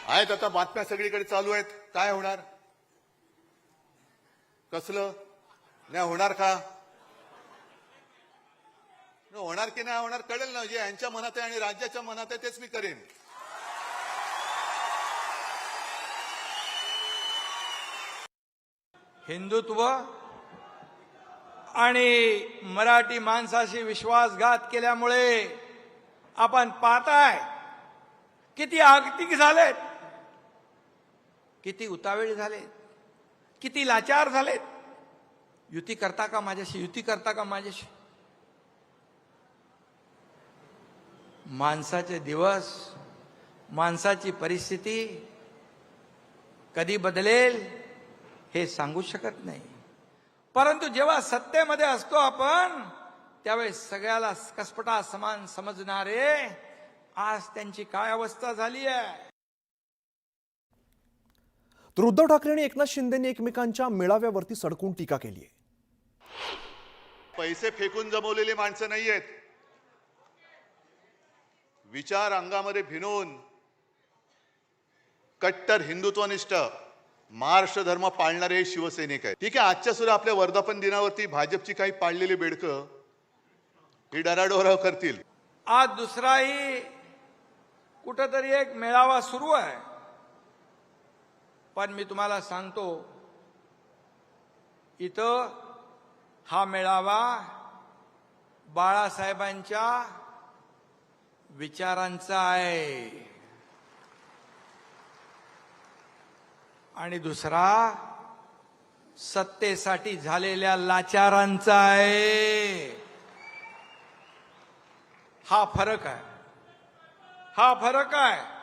आहेत आता बातम्या सगळीकडे चालू आहेत. काय होणार? कसलं नाही होणार का? होणार की नाही होणार कळेल ना. जे यांच्या मनात आहे आणि राज्याच्या मनात आहे तेच मी करेन. हिंदुत्व आणि मराठी माणसाशी विश्वासघात केल्यामुळे आपण पाहताय किती आगतिक झालेत, किती उतावीळ झालेत, किती लाचार झालेत. युती करता का माझ्याशी? युती करता का माझ्याशी? माणसाचे दिवस, माणसाची परिस्थिती कधी बदलेल हे सांगू शकत नाही. परंतु जेव्हा सत्तेमध्ये असतो आपण त्यावेळेस सगळ्याला कसपटा समान समजणारे आज त्यांची काय अवस्था झाली आहे. तर उद्धव ठाकरे आणि एकनाथ शिंदेंनी एकमेकांच्या मेळाव्यावरती सडकून टीका केली आहे. पैसे फेकून जमवलेली माणसं नाहीयेत. विचार अंगामध्ये भिनून कट्टर हिंदुत्वनिष्ठ महाराष्ट्र धर्म पाळणारे शिवसैनिक आहेत. ठीक आहे, आजच्या सुद्धा आपल्या वर्धापन दिनावरती भाजपची काही पाळलेली बेडकं ही डराडोरा करतील. आज दुसराही कुठंतरी एक मेळावा सुरू आहे. पण मी तुम्हाला सांगतो, इथं हा मेळावा बाळासाहेबांच्या विचारांचा आहे आणि दुसरा सत्तेसाठी झालेल्या लाचारांचा आहे. हा फरक आहे, हा फरक आहे.